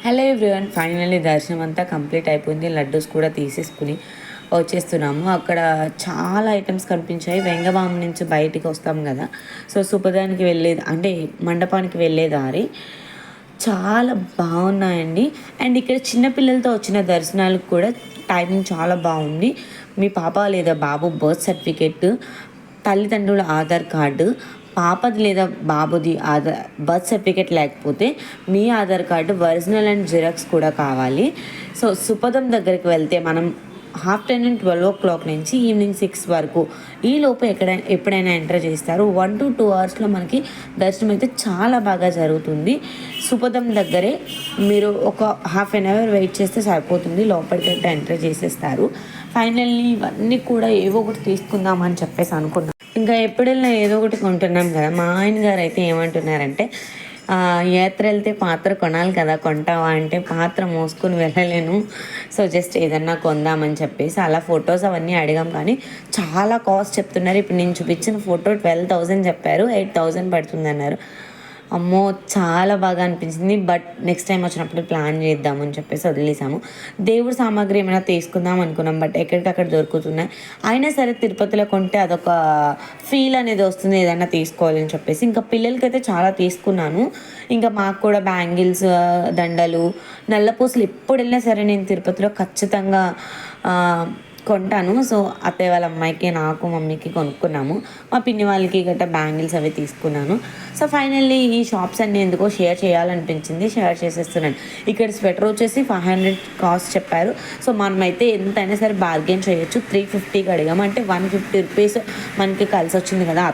Hello everyone, finally దర్శనం అంతా complete అయిపోయింది. లడ్డూస్ కూడా తీసేసుకుని వచ్చేస్తున్నాము. అక్కడ చాలా ఐటమ్స్ కనిపించాయి. వెంగబాం నుంచి బయటికి వస్తాం కదా, సో సుపదానికి వెళ్ళేది అంటే మండపానికి వెళ్ళే దారి చాలా బాగున్నాయండి. అండ్ ఇక్కడ చిన్నపిల్లలతో వచ్చిన దర్శనాలకు కూడా టైమింగ్ చాలా బాగుంది. మీ పాప లేదా బాబు బర్త్ సర్టిఫికెట్, తల్లిదండ్రుల ఆధార్ కార్డు, పాపది లేదా బాబుది బర్త్ సర్టిఫికేట్ లేకపోతే మీ Aadhaar card original and xerox కూడా కావాలి. సో సుపదం దగ్గరికి వెళ్తే మనం ఆఫ్టర్నూన్ 12 o'clock నుంచి ఈవినింగ్ 6 వరకు ఈ లోపు ఎప్పుడైనా ఎంటర్ చేస్తారు. 1 to 2 అవర్స్లో మనకి దర్శనం అయితే చాలా బాగా జరుగుతుంది. సుపదం దగ్గరే మీరు ఒక ½ an hour వెయిట్ చేస్తే సరిపోతుంది, లోపలికి అయితే ఎంటర్ చేసేస్తారు. ఫైనల్లీ ఇవన్నీ కూడా ఏవో ఒకటి తీసుకుందామని చెప్పేసి అనుకున్నాం. ఇంకా ఎప్పుడెళ్ళినా ఏదో ఒకటి కొంటున్నాం కదా. మా ఆయన గారు అయితే ఏమంటున్నారంటే, యాత్ర వెళ్తే పాత్ర కొనాలి కదా, కొంటావా అంటే పాత్ర మోసుకొని వెళ్ళలేను, సో జస్ట్ ఏదన్నా కొందామని చెప్పేసి అలా ఫొటోస్ అవన్నీ అడిగాం. కానీ చాలా కాస్ట్ చెప్తున్నారు. ఇప్పుడు నేను చూపించిన ఫోటో 12,000 చెప్పారు, 8,000 పడుతుంది అన్నారు. అమ్మో చాలా బాగా అనిపించింది. బట్ నెక్స్ట్ టైం వచ్చినప్పుడు ప్లాన్ చేద్దామని చెప్పేసి వదిలేసాము. దేవుడి సామాగ్రి ఏమైనా తీసుకుందాం అనుకున్నాం, బట్ ఎక్కడికక్కడ దొరుకుతున్నాయి. అయినా సరే తిరుపతిలో కొంటే అదొక ఫీల్ అనేది వస్తుంది, ఏదైనా తీసుకోవాలని చెప్పేసి. ఇంకా పిల్లలకైతే చాలా తీసుకున్నాను. ఇంకా మాకు కూడా బ్యాంగిల్స్, దండలు, నల్లపూసలు ఎప్పుడు వెళ్ళినా సరే నేను తిరుపతిలో ఖచ్చితంగా కొంటాను. సో అత్తయ్య వాళ్ళ అమ్మాయికి, నాకు, మమ్మీకి కొనుక్కున్నాము. మా పిన్ని వాళ్ళకి గట్రా బ్యాంగిల్స్ అవి తీసుకున్నాను. సో ఫైనల్లీ ఈ షాప్స్ అన్నీ ఎందుకో షేర్ చేయాలనిపించింది, షేర్ చేసేస్తున్నాను. ఇక్కడ స్వెటర్ వచ్చేసి 500 కాస్ట్ చెప్పారు. సో మనమైతే ఎంతైనా సరే బార్గెన్ చేయొచ్చు. 350కి అడిగాము, అంటే 150 రూపీస్ మనకి కలిసి వచ్చింది కదా.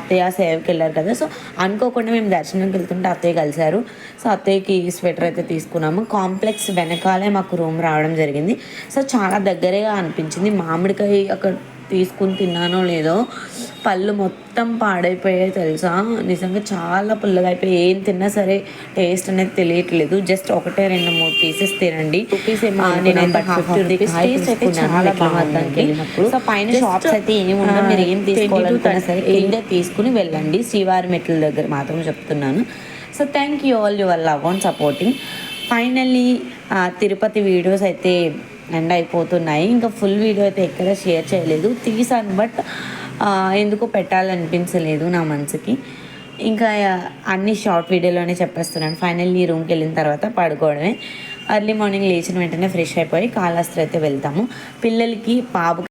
అత్తయ్య సేవకి వెళ్ళారు కదా, సో అనుకోకుండా మేము దర్శనంకి వెళ్తుంటే అత్తయ్య కలిశారు. సో అత్తయ్యకి స్వెటర్ అయితే తీసుకున్నాము. కాంప్లెక్స్ వెనకాలే మాకు రూమ్ రావడం జరిగింది. సో చాలా దగ్గరగా అనిపించింది. మామిడికాయ అక్కడ తీసుకుని తిన్నానో లేదో, పళ్ళు మొత్తం పాడైపోయాయి తెలుసా. నిజంగా చాలా పుల్లగా అయిపోయి ఏం తిన్నా సరే టేస్ట్ అనేది తెలియట్లేదు. జస్ట్ 1-2-3 పీసెస్ తినండి. నేనైతే 50 రూపీస్ టేస్ట్ అయితే చాలా బాగుందండి. సో పైన షాప్స్ అయితే ఏమి ఉండవు, మీరు ఏం తీసుకోవాలనుకున్నా సరే కింద తీసుకుని వెళ్ళండి. శ్రీవారి మెట్ల దగ్గర మాత్రం చెప్తున్నాను. So thank you all your love and supporting. Finally Tirupati videos అయితే ఎండ్ అయిపోతున్నాయి. ఇంకా ఫుల్ వీడియో అయితే ఎక్కడ షేర్ చేయలేదు, తీసాను బట్ ఎందుకో పెట్టాలనిపించలేదు నా మనసుకి. ఇంకా అన్ని షార్ట్ వీడియోలోనే చెప్పేస్తున్నాను. ఫైనల్లీ రూమ్కి వెళ్ళిన తర్వాత పడుకోవడమే. ఎర్లీ మార్నింగ్ లేచిన వెంటనే ఫ్రెష్ అయిపోయి కాళహస్తి అయితే వెళ్తాము. పిల్లలకి బాబు